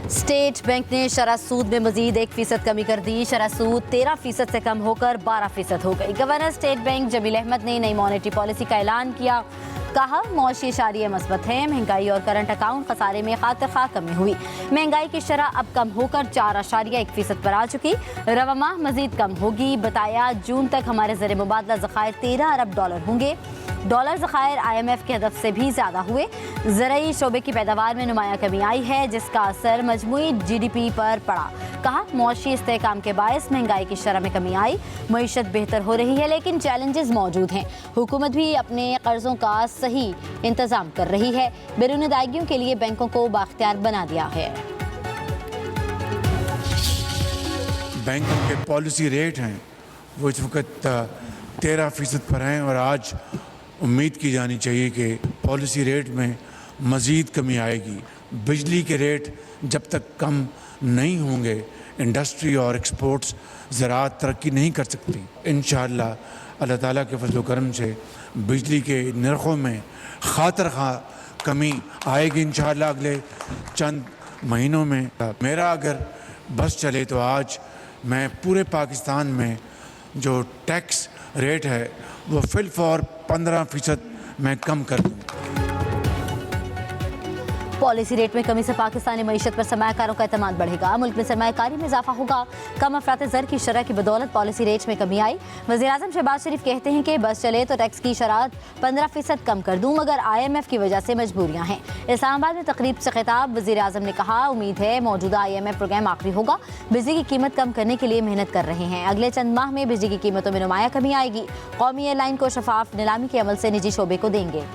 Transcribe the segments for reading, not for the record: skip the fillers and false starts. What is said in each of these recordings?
State bank ने शरह सूद में मजीद 1% कमी कर दी। शरह सूद 13% से कम होकर 12% हो गई। Governor State Bank Jameel Ahmed ने नई मॉनेटरी पॉलिसी का ऐलान किया। कहा मौशी इशारिये मस्बत है। महंगाई और करंट अकाउंट खसारे में खातिर खा कमी हुई। महंगाई की शरह अब कम होकर 4.1% पर आ चुकी। रवा माह मजीद कम होगी। बताया जून तक हमारे ज़र मुबादला ज़खायर 13 अरब डॉलर होंगे। डॉलर ज़खायर IMF के हदफ से भी ज़्यादा हुए। ज़राई शोबे की पैदावार में नुमाया कमी आई है, जिसका असर मजमूई GDP पर पड़ा। कहा मौशी इस्तेहकाम के बायस महंगाई की शरह में कमी आई। मईशत बेहतर हो रही है, लेकिन चैलेंजेस मौजूद हैं। हुकूमत भी अपने कर्जों का सही इंतजाम कर रही है। बैरून अदायगियों के लिए बैंकों को बाख्तियार बना दिया है। बैंकों के पॉलिसी रेट हैं वो इस वक्त 13% पर हैं और आज उम्मीद की जानी चाहिए कि पॉलिसी रेट में मज़ीद कमी आएगी। बिजली के रेट जब तक कम नहीं होंगे इंडस्ट्री और एक्सपोर्ट्स ज़राअत तरक्की नहीं कर सकती। इंशाअल्लाह अल्लाह ताला के फज़ल व करम से बिजली के नरखों में खातिर खा कमी आएगी इंशाअल्लाह अगले चंद महीनों में। मेरा अगर बस चले तो आज मैं पूरे पाकिस्तान में जो टैक्स रेट है वो फिल फॉर 15% मैं कम कर दूँ। पॉलिसी रेट में कमी से पाकिस्तानी मईशत पर सरमायाकारों का एतमाद बढ़ेगा। मुल्क में सरमायाकारी में इजाफा होगा। कम अफरात ज़र की शरह की बदौलत पॉलिसी रेट में कमी आई। वज़ीर-ए-आज़म शहबाज शरीफ कहते हैं कि बस चले तो टैक्स की शरह 15% कम कर दूं, मगर IMF की वजह से मजबूरियां हैं। इस्लामाबाद में तकरीब से खिताब वज़ीर-ए-आज़म ने कहा उम्मीद है मौजूदा IMF प्रोग्राम आखिरी होगा। बिजली की कीमत कम करने के लिए मेहनत कर रहे हैं। अगले चंद माह में बिजली की कीमतों में नुमाया कमी आएगी। कौमी एयरलाइन को शफाफ नीलामी के अमल से निजी शोबे को देंगे।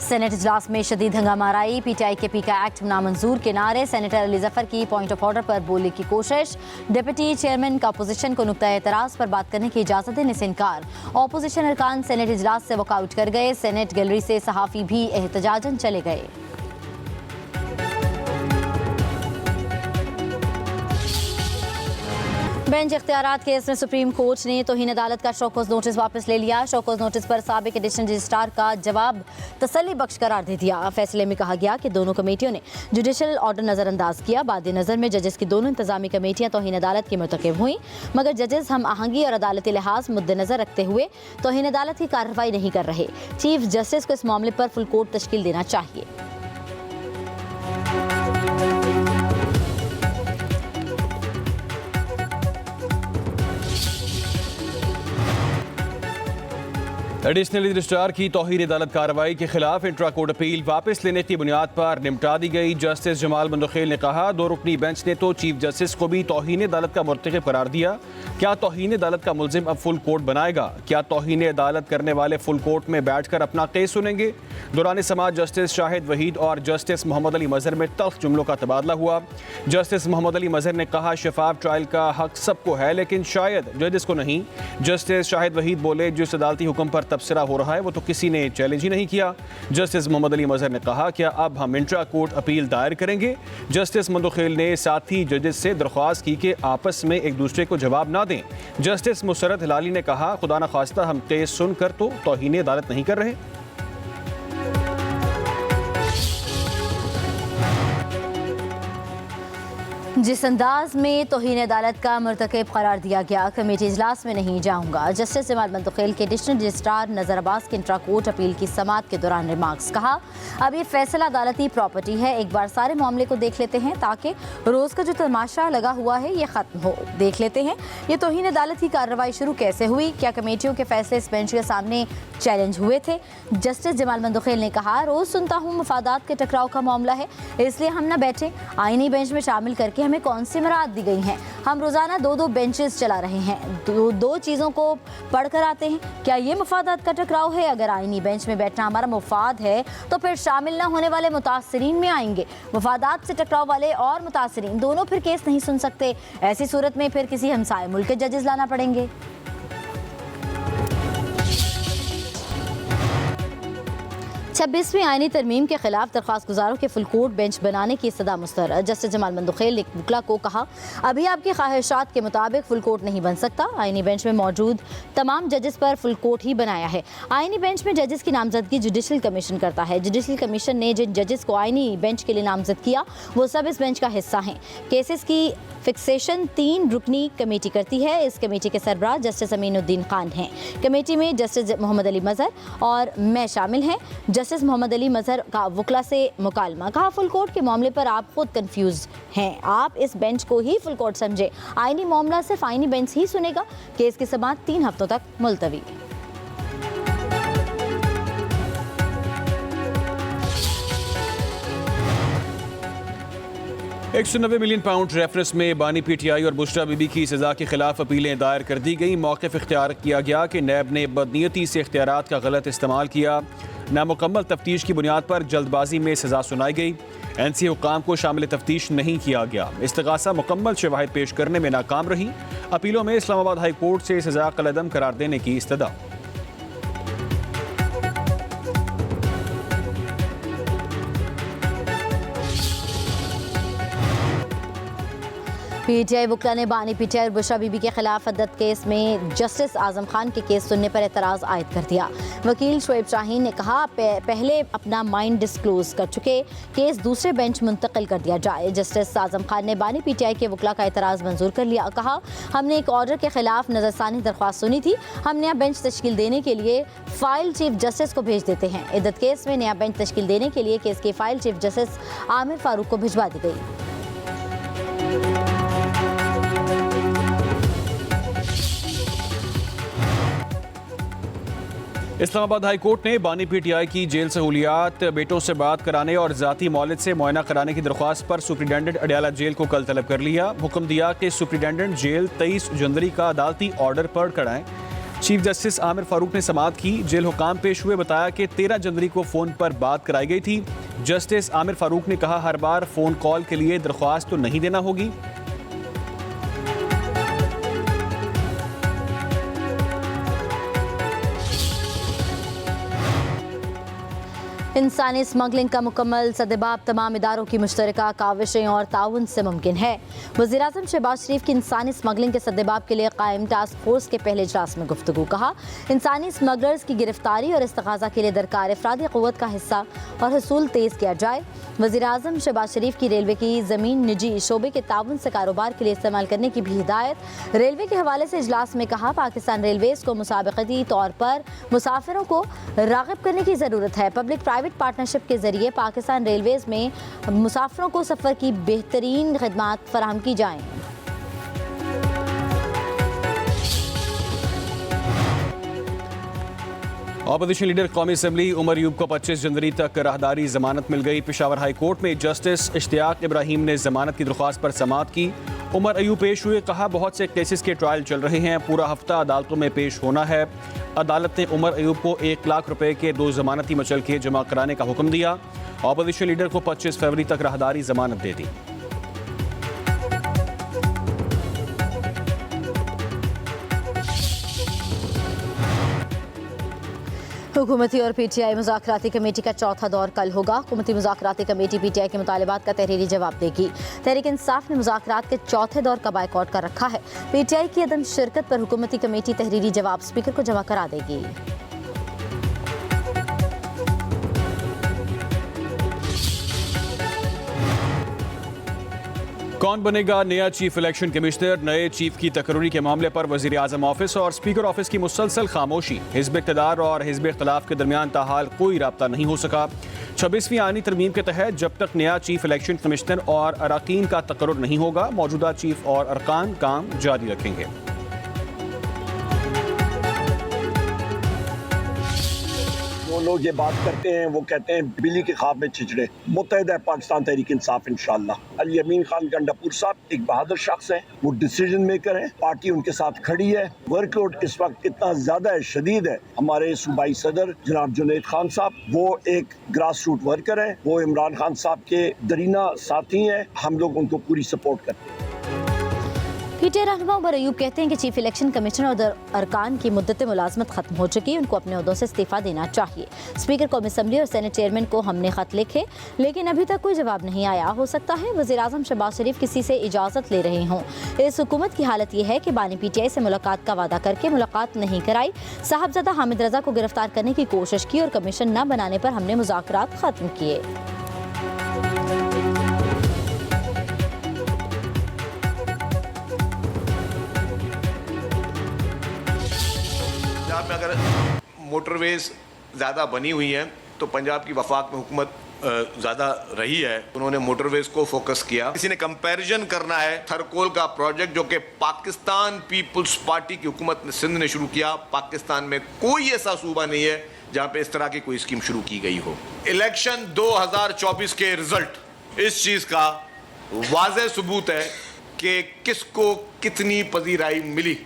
सेनेट इजलास में शदीद हंगामा आई। PTI के पी का एक्ट नामंजूर के नारे। सेनेटर अली जफर की पॉइंट ऑफ ऑर्डर पर बोलने की कोशिश। डिप्टी चेयरमैन का अपोजिशन को नुक्ता एतराज़ पर बात करने की इजाज़त देने से इनकार। अपोजिशन अरकान सेनेट इजलास से वॉकआउट कर गए। सेनेट गैलरी से सहाफ़ी भी एहतजाजन चले गए। बेंच इख्तियारात केस में सुप्रीम कोर्ट ने तौहीन अदालत का शोकॉज नोटिस वापस ले लिया। शोकॉज नोटिस पर साबिक एडिशनल रजिस्ट्रार का जवाब तसल्ली बख्श करार दे दिया। फैसले में कहा गया कि दोनों कमेटियों ने जुडिशल ऑर्डर नज़रअंदाज किया। बाद नज़र में जजेस की दोनों इंतजामी कमेटियां तौहीन अदालत की मुर्तकिब हुई, मगर जजेस हम आहंगी और अदालती लिहाज मुद्देनज़र रखते हुए तौहीन अदालत की कार्रवाई नहीं कर रहे। चीफ जस्टिस को इस मामले पर फुल कोर्ट तश्कील देना चाहिए। एडिशनल रजिस्ट्रार की तौहीन अदालत कार्रवाई के खिलाफ इंट्रा कोर्ट अपील वापस लेने की बुनियाद पर निपटा दी गई। जस्टिस जमाल मंदखेल ने कहा 2 रुकनी बेंच ने तो चीफ जस्टिस को भी तौहीन अदालत का मुर्तकिब करार दिया। क्या तौहीन अदालत का मुलजिम अब फुल कोर्ट बनाएगा? क्या तौहीन अदालत करने वाले फुल कोर्ट में बैठ कर अपना केस सुनेंगे? दौरान समाअत जस्टिस शाहिद वहीद और जस्टिस मोहम्मद अली मजहर में तल्ख जुमलों का तबादला हुआ। जस्टिस मोहम्मद अली मजहर ने कहा शफाफ ट्रायल का हक सबको है, लेकिन शायद जजेस को नहीं। जस्टिस शाहिद वहीद बोले जिस अदालती हुक्म पर तबसरा हो रहा है वो तो किसी ने चैलेंज ही नहीं किया। जस्टिस मोहम्मद अली मजहर ने कहा क्या अब हम इंट्रा कोर्ट अपील दायर करेंगे? जस्टिस मंदखेल ने साथी जजेस से दरख्वास्त की कि आपस में एक दूसरे को जवाब ना दें। जस्टिस मुसरत हिलाली ने कहा खुदा न खास्ता हम केस सुनकर तो तौहीन अदालत नहीं कर रहे। जिस अंदाज में तौहीन अदालत का मुर्तकिब करार दिया गया, कमेटी इजलास में नहीं जाऊंगा। जस्टिस जमाल मंदखेल के एडिशनल रजिस्ट्रार नज़र अब्बास के इंट्रा कोर्ट अपील की समाअत के दौरान रिमार्क्स। कहा अब ये फैसला अदालती प्रॉपर्टी है, एक बार सारे मामले को देख लेते हैं ताकि रोज़ का जो तमाशा लगा हुआ है ये ख़त्म हो। देख लेते हैं ये तौहीन अदालत की कार्रवाई शुरू कैसे हुई, क्या कमेटियों के फैसले इस बेंच के सामने चैलेंज हुए थे। जस्टिस जमाल मंदखेल ने कहा रोज़ सुनता हूँ मफादात के टकराव का मामला है, इसलिए हम न बैठे आईनी बेंच में शामिल करके हमें कौन सी मराद दी गई हैं। हम रोज़ाना 2-2 बेंचेस चला रहे हैं, दो चीज़ों को पढ़ कर आते हैं। क्या ये मफादात का टकराव है? अगर आईनी बेंच में बैठना हमारा मुफाद है तो फिर शामिल न होने वाले मुतासरीन में आएंगे। मफादात से टकराव वाले और मुतासरीन दोनों फिर केस नहीं सुन सकते। ऐसी सूरत में फिर किसी हमसाए मुल्क के जजेस लाना पड़ेंगे। 26वीं आईनी तरमीम के खिलाफ दरख्वास्त गुजारों के फुल कोर्ट बेंच बनाने की सदा मुस्तरद। जस्टिस जमाल मंदोखेल ने वकला को कहा, अभी आपकी ख्वाहिशात के मुताबिक फुल कोर्ट नहीं बन सकता। आईनी बेंच में मौजूद तमाम जजेस पर फुल कोर्ट ही बनाया है। आईनी बेंच में जजेस की नामजदगी जुडिशल कमीशन करता है। जुडिशल कमीशन ने जिन जजेस को आईनी बेंच के लिए नामजद किया वो सब इस बेंच का हिस्सा हैं। केसेस की फिक्सेशन 3 रुकनी कमेटी करती है। इस कमेटी के सरबराह जस्टिस अमीनुद्दीन खान हैं। कमेटी में जस्टिस मोहम्मद अली मजहर और मैं शामिल हैं। जस्टिस मोहम्मद अली मजहर का वकला से मुकालमा, कहा फुल कोर्ट के मामले पर आप खुद कंफ्यूज हैं, आप इस बेंच को ही फुल कोर्ट समझे। आईनी मामला सिर्फ आईनी बेंच ही सुनेगा। केस की समाअत 3 हफ्तों तक मुलतवी। 190 मिलियन पाउंड रेफरेंस में बानी पीटीआई और बुशरा बीबी की सजा के खिलाफ अपीलें दायर कर दी गई। मौक़िफ़ इख्तियार किया गया कि नैब ने बदनीयती से इख्तियारात का गलत इस्तेमाल किया। नामुकम्मल तफ्तीश की बुनियाद पर जल्दबाजी में सजा सुनाई गई। NC हुक्काम को शामिल तफ्तीश नहीं किया गया। इस्तगासा मुकम्मल शवाहिद पेश करने में नाकाम रही। अपीलों में इस्लामाबाद हाई कोर्ट से सजा कलअदम करार देने की इस्तदा। पीटीआई वकला ने बानी पीटीआई और बुशरा बीबी के खिलाफ अदद केस में जस्टिस आजम खान के केस सुनने पर एतराज़ आयद कर दिया। वकील शोएब शाहीन ने कहा, पहले अपना माइंड डिस्क्लोज कर चुके, केस दूसरे बेंच मुंतकिल कर दिया जाए। जस्टिस आजम खान ने बानी पीटीआई के वकला का एतराज़ मंजूर कर लिया। कहा, हमने एक ऑर्डर के खिलाफ नज़रसानी दरख्वास्त सुनी थी। हम नया बेंच तश्कील देने के लिए फ़ाइल चीफ जस्टिस को भेज देते हैं। इद्दत केस में नया बेंच तश्कील देने के लिए केस की file chief justice Aamir Farooq को भिजवा दी गई। इस्लामाबाद हाई कोर्ट ने बानी पीटीआई की जेल सहूलियात, बेटों से बात कराने और ज़ाती मौलिद से मुआयना कराने की दरख्वास्त पर सुप्रिटेंडेंट अडयाला जेल को कल तलब कर लिया। हुक्म दिया कि सुप्रिटेंडेंट जेल 23 जनवरी का अदालती ऑर्डर पढ़ कर आएँ। चीफ जस्टिस आमिर फारूक ने समाअत की। जेल हुकाम पेश हुए, बताया कि 13 जनवरी को फ़ोन पर बात कराई गई थी। जस्टिस आमिर फारूक ने कहा, हर बार फ़ोन कॉल के लिए दरख्वास्त तो नहीं देना होगी। इंसानी स्मगलिंग का मुकम्मल सदेबाब तमाम इदारों की मुश्तरका काविशें और ताउन से मुमकिन है। वज़ीर-ए-आज़म शहबाज शरीफ की इंसानी स्मगलिंग के सदेबाब के लिए कायम टास्क फोर्स के पहले इजलास में गुफ्तगू। कहा, इंसानी स्मगलर्स की गिरफ्तारी और इस्तग़ाज़ा के लिए दरकार अफरादी क़ुव्वत का हिस्सा और हसूल तेज़ किया जाए। वज़ीर-ए-आज़म शहबाज शरीफ की रेलवे की ज़मीन निजी शोबे के ताउन से कारोबार के लिए इस्तेमाल करने की भी हिदायत। रेलवे के हवाले से इजलास में कहा, पाकिस्तान रेलवेज़ को मुसाबक़ती तौर पर मुसाफिरों को राग़िब करने की ज़रूरत है। पब्लिक प्राइवेट पार्टनरशिप के जरिए पाकिस्तान रेलवेज में मुसाफिरों को सफ़र की बेहतरीन खिदमात फराहम की जाएं। ऑपोजिशन लीडर कौमी असम्बली उमर अयूब को 25 जनवरी तक राहदारी जमानत मिल गई। पेशावर हाई कोर्ट में जस्टिस इश्तियाक इब्राहिम ने जमानत की दरख्वास्त पर समाअत की। उमर अयूब पेश हुए, कहा, बहुत से केसेस के ट्रायल चल रहे हैं, पूरा हफ्ता अदालतों में पेश होना है। अदालत ने उमर अयूब को 1 लाख रुपए के 2 जमानती मचलके जमा कराने का हुक्म दिया। ऑपोजिशन लीडर को 25 फरवरी तक राहदारी जमानत दे दी। हुकूमती और पीटीआई मुज़ाकराती कमेटी का चौथा दौर कल होगा। हुकूमती मुज़ाकराती कमेटी पीटीआई के मुतालिबात का तहरीरी जवाब देगी। तहरीक इंसाफ ने मुज़ाकरात के चौथे दौर का बायकॉट कर रखा है। पीटीआई की अदम शिरकत पर हुकूमती कमेटी तहरीरी जवाब स्पीकर को जमा करा देगी। कौन बनेगा नया चीफ इलेक्शन कमिश्नर? नए चीफ की तकर्री के मामले पर वज़ीर आज़म ऑफिस और स्पीकर ऑफिस की मुसलसल खामोशी। हिज़्ब इक़्तिदार और हिज़्ब इख्तिलाफ के दरमियान ताहाल कोई राब्ता नहीं हो सका। 26वीं आईनी तरमीम के तहत जब तक नया चीफ इलेक्शन कमिश्नर और अरकान का तकर्रुर नहीं होगा, मौजूदा चीफ और अरकान काम जारी रखेंगे। वो लोग ये बात करते हैं, वो कहते हैं बिल्ली के ख्वाब में छिछड़े। मुत्तहिद है पाकिस्तान तहरीक इंसाफ इंशाअल्लाह। अली अमीन खान गंडापुर साहब एक बहादुर शख्स हैं, वो डिसीजन मेकर हैं, पार्टी उनके साथ खड़ी है। वर्कलोड इस वक्त इतना ज्यादा है, शदीद है। हमारे सूबाई सदर जनाब जुनैद खान साहब, वो एक ग्रास रूट वर्कर हैं, वो इमरान खान साहब के दरीना साथी हैं। हम लोग उनको पूरी सपोर्ट करते हैं। पीटीआई रहनुमा उमर अयूब कहते हैं कि चीफ इलेक्शन कमिश्नर और अरकान की मुद्दत मुलाजमत खत्म हो चुकी है, उनको अपने ओहदों से इस्तीफा देना चाहिए। स्पीकर कौमी असम्बली और सेनेट चेयरमैन को हमने खत लिखे लेकिन अभी तक कोई जवाब नहीं आया। हो सकता है वज़ीर आज़म शहबाज शरीफ किसी से इजाज़त ले रहे हों। इस हुकूमत की हालत यह है कि बानी पीटीआई से मुलाकात का वादा करके मुलाकात नहीं कराई। साहबजादा हामिद रजा को गिरफ्तार करने की कोशिश की और कमीशन न बनाने पर हमने मुज़ाकरात खत्म किए। पंजाब में अगर मोटरवेज ज़्यादा बनी हुई हैं तो पंजाब की वफाक में हुकूमत ज़्यादा रही है, उन्होंने मोटरवेज को फोकस किया। किसी ने कंपैरिजन करना है थरकोल का प्रोजेक्ट जो कि पाकिस्तान पीपल्स पार्टी की हुकूमत ने सिंध ने शुरू किया। पाकिस्तान में कोई ऐसा सूबा नहीं है जहाँ पे इस तरह की कोई स्कीम शुरू की गई हो। इलेक्शन 2024 के रिजल्ट इस चीज़ का वाज़ेह सबूत है कि किसको कितनी पजीराई मिली।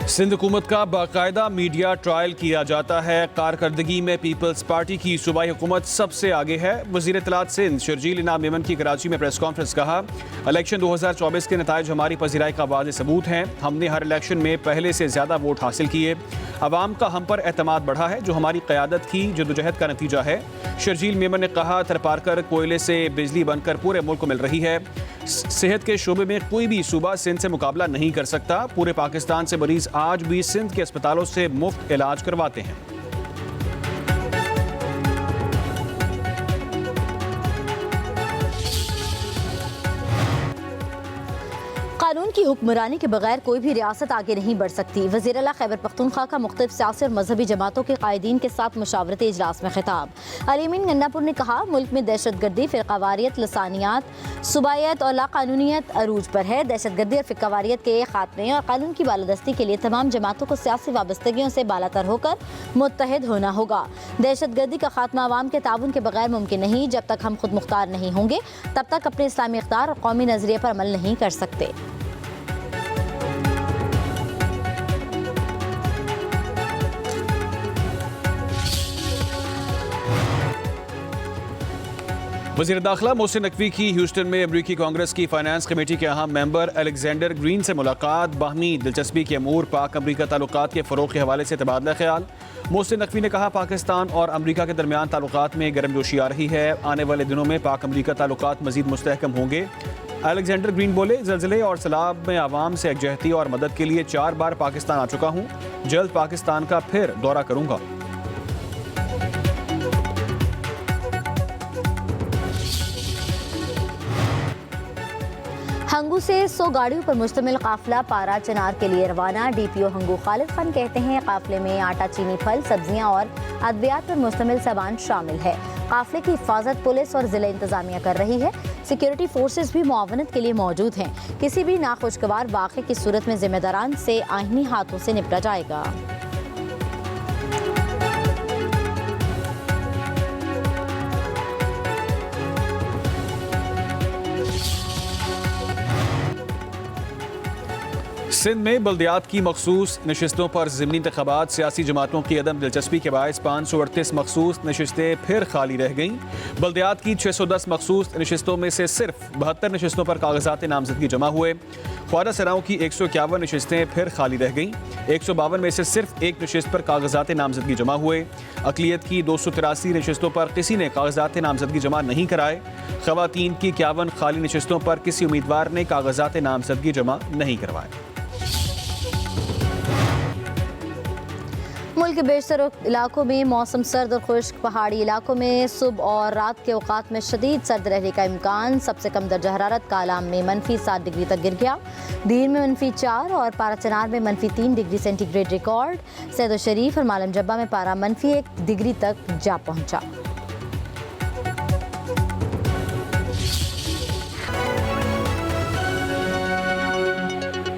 सिंध हुकूमत का बाकायदा मीडिया ट्रायल किया जाता है। कारकर्दगी में पीपल्स पार्टी की सूबाई हुकूमत सबसे आगे है। वज़ीर इत्तलात सिंध शर्जील इनाम मेमन की कराची में प्रेस कॉन्फ्रेंस कहा, इलेक्शन 2024 के नताइज हमारी पजीराई का वाज़ेह सबूत हैं। हमने हर इलेक्शन में पहले से ज़्यादा वोट हासिल किए। अवाम का हम पर एतमाद बढ़ा है जो हमारी क़यादत की जदोजहद का नतीजा है। शर्जील मेमन ने कहा, थरपारकर कोयले से बिजली बनकर पूरे मुल्क को मिल रही है। सेहत के शोबे में कोई भी सूबा सिंध से मुकाबला नहीं कर सकता। पूरे पाकिस्तान से मरीज आज भी सिंध के अस्पतालों से मुफ्त इलाज करवाते हैं। कानून की हुक्मरानी के बगैर कोई भी रियासत आगे नहीं बढ़ सकती। वज़ीर आला खैबर पख्तूनख्वा का मुख्तलिफ सियासी और मजहबी जमातों के कायदीन के साथ मुशावरती इजलास में खिताब। अलीमीन गन्नापुर ने कहा, मुल्क में दहशतगर्दी, फ़िरकावारियत, लसानियात, सुबायत और लाकानूनियत अरूज पर है। दहशतगर्दी और फ़िरकावारियत के खात्मे और कानून की बालादस्ती के लिए तमाम जमातों को सियासी वाबस्तगियों से बालातर होकर मुत्तहिद होना होगा। दहशतगर्दी का खात्मा अवाम के ताउन के बगैर मुमकिन नहीं। जब तक हम खुद मुख्तार नहीं होंगे तब तक अपने इस्लामी इख्तियार और कौमी नज़रिए पर अमल नहीं कर सकते। वज़ीर दाखिला मोहसिन नकवी की ह्यूस्टन में अमरीकी कांग्रेस की फाइनेंस कमेटी के अहम मेंबर अलेक्जेंडर ग्रीन से मुलाकात। बाहमी दिलचस्पी के अमूर, पाक अमरीका ताल्लुकात के फ़रोग़ के हवाले से तबादला ख्याल। मोहसिन नकवी ने कहा, पाकिस्तान और अमरीका के दरमियान ताल्लुकात में गर्मजोशी आ रही है। आने वाले दिनों में पाक अमरीका ताल्लुकात मज़ीद मुस्तहकम होंगे। अलेक्जेंडर ग्रीन बोले, ज़लज़ले और सैलाब में आवाम से एकजहती और मदद के लिए 4 बार पाकिस्तान आ चुका हूँ। जल्द पाकिस्तान का फिर दौरा करूँगा। हंगू से 100 गाड़ियों पर मुश्तमिल काफिला पारा चनार के लिए रवाना। डीपीओ हंगू खालिद खान कहते हैं, काफिले में आटा, चीनी, फल, सब्जियां और अद्वियात पर मुश्तमिल सामान शामिल है। काफिले की हिफाजत पुलिस और जिला इंतजामिया कर रही है। सिक्योरिटी फोर्सेस भी मुआवनत के लिए मौजूद हैं। किसी भी नाखुशगवार वाक़े की सूरत में जिम्मेदारान से आईनी हाथों से निपटा जाएगा। सिंध में बल्दियात की मखसूस नशिस्तों पर ज़िमनी इंतख़ाबात, सियासी जमातों की अदम दिलचस्पी के बायस 538 मखसूस नशिस्तें फिर खाली रह गईं। बल्दियात की 610 मखसूस नशिस्तों में से सिर्फ 72 नशिस्तों पर कागजात नामजदगी जमा हुए। ख्वाजा सराओं की 151 नशिस्तें फिर खाली रह गईं। 152 में से सिर्फ एक नशिस्त पर कागजात नामजदगी जमा हुए। अक़लियत की 283 नशिस्तों पर किसी ने कागजात नामजदगी जमा नहीं कराए। ख़वातीन की 51 खाली नशिस्तों पर किसी उम्मीदवार ने कागजात नामजदगी जमा नहीं करवाए। मुल्क के बेशतर इलाकों में मौसम सर्द और खुश्क। पहाड़ी इलाकों में सुबह और रात के औकात में शदीद सर्द रहने का इम्कान। सबसे कम दर्जा हरारत कालाम में -7 डिग्री तक गिर गया। दीर में -4 और पारा चनार में -3 डिग्री सेंटीग्रेड रिकॉर्ड। सैयद शरीफ और मालम जब्बा में पारा -1 डिग्री तक जा पहुंचा।